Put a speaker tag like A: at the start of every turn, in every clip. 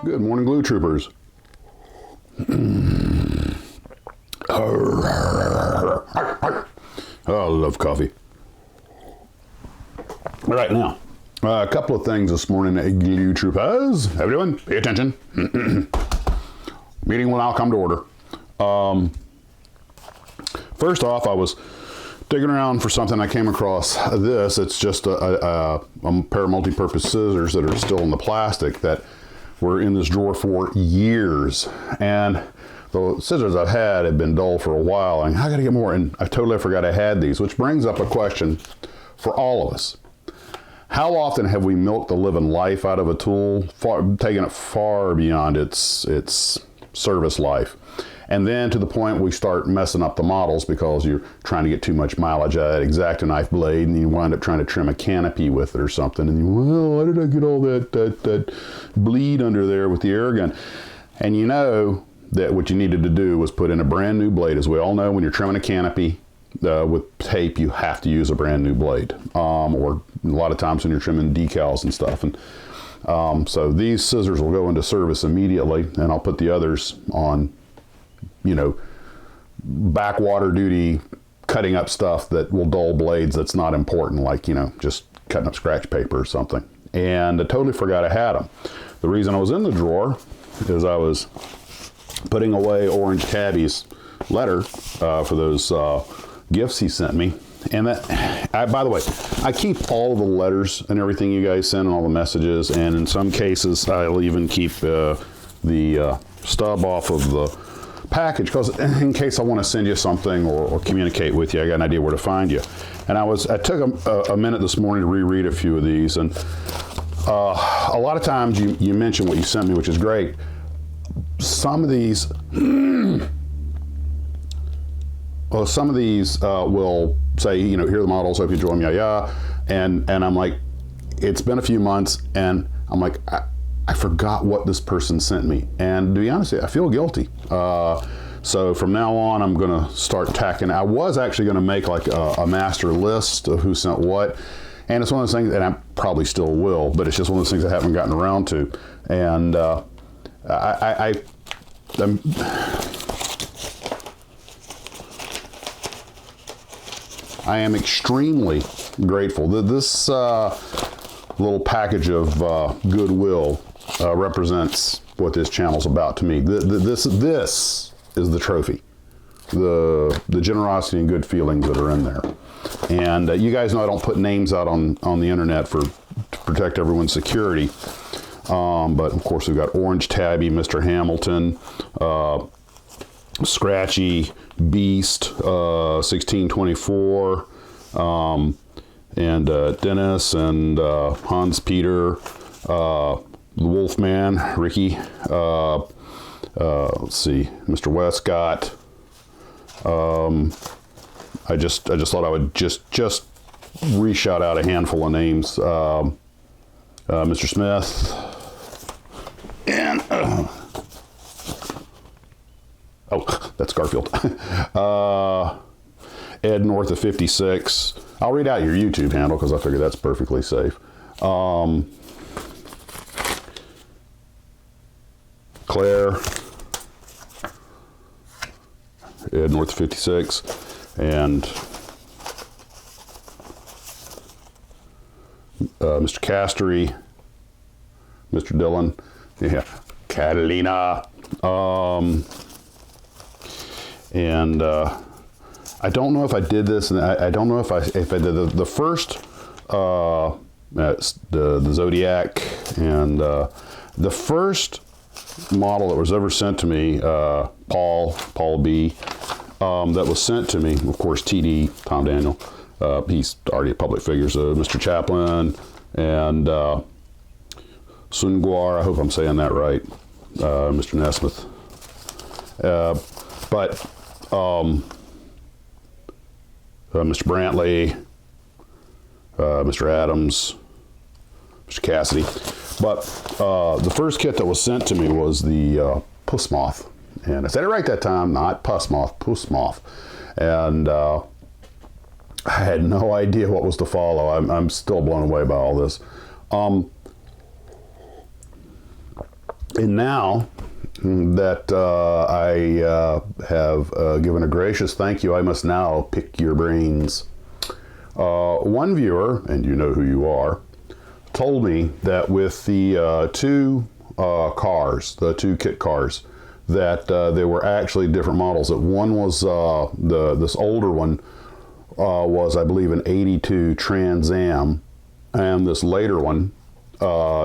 A: Good morning, Glue Troopers. Oh, I love coffee. All right, now, a couple of things this morning, Glue Troopers. Everyone, pay attention. Meeting will now come to order. First off, I was digging around for something. I came across this. It's just a pair of multi-purpose scissors that are still in the plastic that were in this drawer for years. And the scissors I've had have been dull for a while, and I gotta get more, and I totally forgot I had these, which brings up a question for all of us. How often have we milked the living life out of a tool, taking it far beyond its service life? And then to the point we start messing up the models because you're trying to get too much mileage out of that X-Acto knife blade, and you wind up trying to trim a canopy with it or something, and you, well, why did I get all that bleed under there with the air gun? And you know that what you needed to do was put in a brand new blade. As we all know, when you're trimming a canopy with tape, you have to use a brand new blade, or a lot of times when you're trimming decals and stuff. And so these scissors will go into service immediately, and I'll put the others on, you know, backwater duty, cutting up stuff that will dull blades that's not important, like, you know, just cutting up scratch paper or something. And I totally forgot I had them. The reason I was in the drawer is I was putting away Orange Tabby's letter for those gifts he sent me. And that, by the way, I keep all of the letters and everything you guys send and all the messages, and in some cases I'll even keep the stub off of the package, because in case I want to send you something or communicate with you, I got an idea where to find you. And I took a minute this morning to reread a few of these, and a lot of times you mention what you sent me, which is great. Some of these well, some of these will say, you know, here are the models, hope you enjoy them, and I'm like, it's been a few months, and I'm like, I forgot what this person sent me. And to be honest with you, I feel guilty. So from now on, I'm gonna start tacking. I was actually gonna make like a master list of who sent what. And it's one of those things, and I probably still will, but it's just one of those things I haven't gotten around to. And I am extremely grateful that this little package of goodwill represents what this channel's about to me. This is the trophy, the generosity and good feelings that are in there. And you guys know I don't put names out on the internet to protect everyone's security. But of course we've got Orange Tabby, Mr. Hamilton, Scratchy, Beast, 1624, and Dennis and Hans Peter, the Wolfman, Ricky, let's see, Mr. Westcott. I just thought I would just re-shout out a handful of names. Mr. Smith, and oh, that's Garfield. Ed North of 56. I'll read out your YouTube handle because I figure that's perfectly safe. Claire, Ed North of 56, and Mr. Castery, Mr. Dillon, yeah, Catalina, and I don't know if I did this, and I don't know if I did the first the Zodiac, and the first model that was ever sent to me, Paul B, that was sent to me, of course, TD, Tom Daniel, he's already a public figure, so Mr. Chaplin, and Sunguar, I hope I'm saying that right, Mr. Nesmith, but Mr. Brantley, Mr. Adams, Mr. Cassidy. But the first kit that was sent to me was the Puss Moth. And I said it right that time, not Puss Moth, Puss Moth. And I had no idea what was to follow. I'm still blown away by all this. And now that I have given a gracious thank you, I must now pick your brains. One viewer, and you know who you are, told me that with the two KARRs, the two KITT KARRs, that there were actually different models. That one was this older one was, I believe, an '82 Trans Am, and this later one,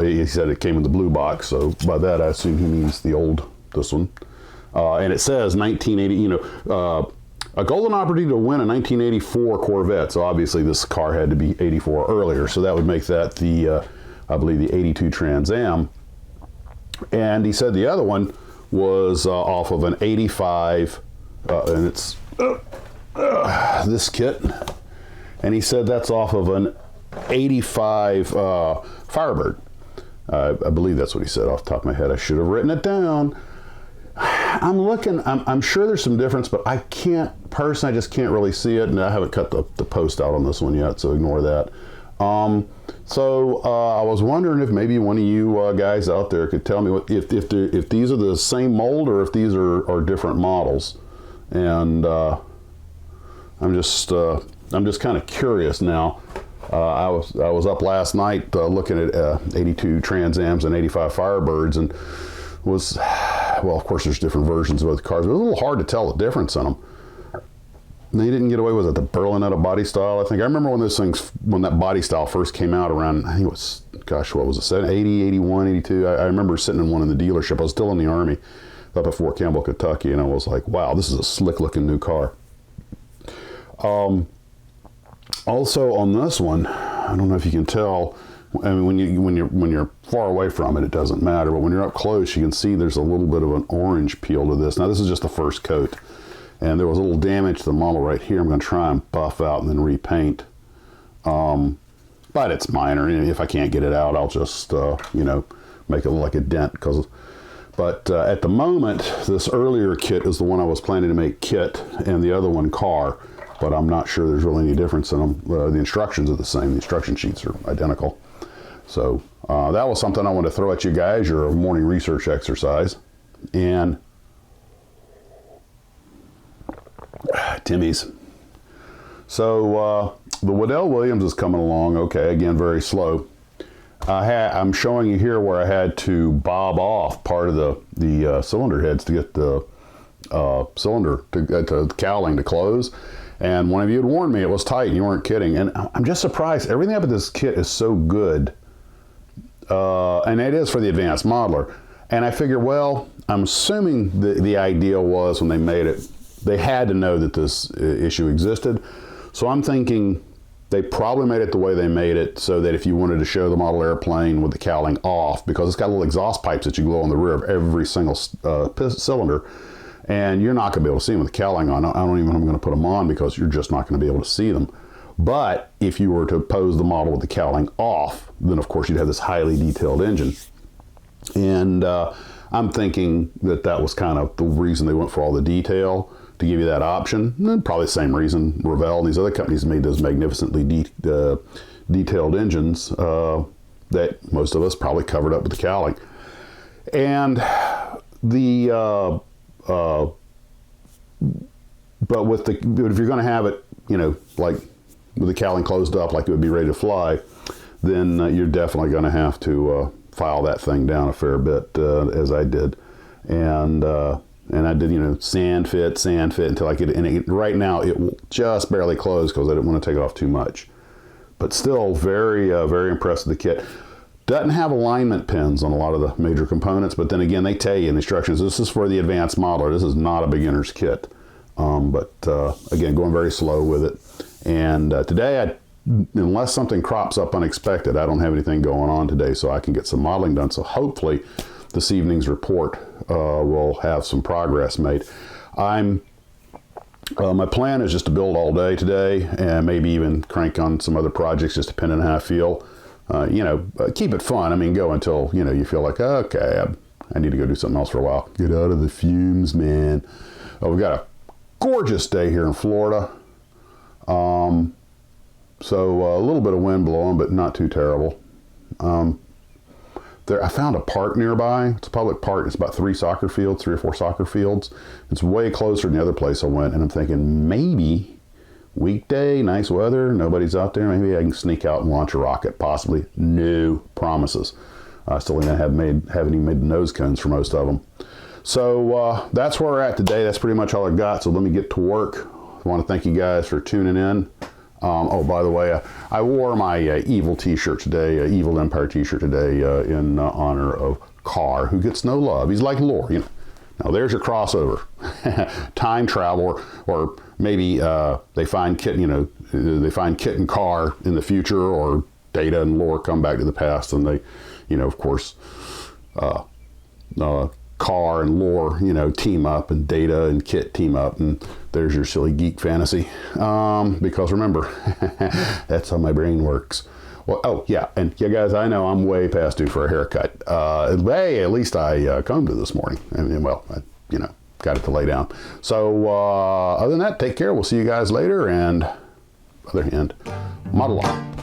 A: he said it came in the blue box. So by that, I assume he means this one. And it says 1980. You know, a golden opportunity to win a 1984 Corvette. So obviously, this car had to be '84 or earlier. So that would make that the, I believe, the '82 Trans Am. And he said the other one was off of an '85, and it's this kit, and he said that's off of an '85 Firebird. I believe that's what he said off the top of my head. I should have written it down. I'm looking, I'm sure there's some difference, but I can't, personally, I just can't really see it, and I haven't cut the post out on this one yet, so ignore that. I was wondering if maybe one of you guys out there could tell me if these are the same mold or if these are different models. And I'm just kind of curious now. I was up last night looking at '82 Trans Ams and '85 Firebirds, and was, well, of course there's different versions of both cars, but it was a little hard to tell the difference in them. They didn't get away with it, the Berlinetta body style, I think. I remember when those things, when that body style first came out around, I think it was, gosh, what was it, 80, 81, 82? I remember sitting in one in the dealership. I was still in the Army up at Fort Campbell, Kentucky, and I was like, wow, this is a slick-looking new car. Also on this one, I don't know if you can tell, I mean, when you're far away from it, it doesn't matter, but when you're up close, you can see there's a little bit of an orange peel to this. Now, this is just the first coat. And there was a little damage to the model right here. I'm going to try and buff out and then repaint. But it's minor. If I can't get it out, I'll just, you know, make it look like a dent. But at the moment, this earlier kit is the one I was planning to make KITT, and the other one KARR. But I'm not sure there's really any difference in them. The instructions are the same. The instruction sheets are identical. So that was something I wanted to throw at you guys, your morning research exercise. And Timmy's. So the Wedell-Willaims is coming along okay, again very slow. I'm showing you here where I had to bob off part of the cylinder heads to get the cylinder to the cowling to close, and one of you had warned me it was tight, and you weren't kidding. And I'm just surprised, everything about this kit is so good, and it is for the advanced modeler. And I figure, well, I'm assuming the idea was when they made it, they had to know that this issue existed. So I'm thinking they probably made it the way they made it so that if you wanted to show the model airplane with the cowling off, because it's got little exhaust pipes that you glow on the rear of every single cylinder, and you're not going to be able to see them with the cowling on. I don't even know if I'm going to put them on because you're just not going to be able to see them. But if you were to pose the model with the cowling off, then of course you'd have this highly detailed engine. And I'm thinking that was kind of the reason they went for all the detail, to give you that option. And probably the same reason Revell and these other companies made those magnificently detailed engines that most of us probably covered up with the cowling. And but if you're going to have it, you know, like with the cowling closed up, like it would be ready to fly, then you're definitely going to have to file that thing down a fair bit, as I did. And I did, you know, sand fit until I could, and right now it will just barely close because I didn't want to take it off too much. But still very, very impressed with the kit. Doesn't have alignment pins on a lot of the major components, but then again, they tell you in the instructions, this is for the advanced modeler. This is not a beginner's kit. But again, going very slow with it. And today, unless something crops up unexpected, I don't have anything going on today, so I can get some modeling done. So hopefully this evening's report will have some progress made. My plan is just to build all day today, and maybe even crank on some other projects, just depending on how I feel. You know, keep it fun. I mean, go until, you know, you feel like, okay, I need to go do something else for a while. Get out of the fumes, man. Oh, we've got a gorgeous day here in Florida. So a little bit of wind blowing, but not too terrible. I found a park nearby. It's a public park. It's about 3 or 4 soccer fields. It's way closer than the other place I went. And I'm thinking maybe weekday, nice weather, nobody's out there. Maybe I can sneak out and launch a rocket. Possibly. No promises. I still haven't even made the nose cones for most of them. So that's where we're at today. That's pretty much all I got. So let me get to work. I want to thank you guys for tuning in. Oh, by the way, I wore my Evil t-shirt today, Evil Empire t-shirt today in honor of KARR, who gets no love. He's like lore, you know. Now there's your crossover. Time travel, or maybe they find KITT, you know, they find KITT and KARR in the future, or Data and lore come back to the past, and they, you know, of course, KARR and lore, you know, team up, and Data and KITT team up, and there's your silly geek fantasy. Because remember, that's how my brain works. Well, oh yeah, and yeah, guys, I know I'm way past due for a haircut. Hey, at least I combed it this morning, and well, you know, got it to lay down. So other than that, take care. We'll see you guys later, and other hand, model on.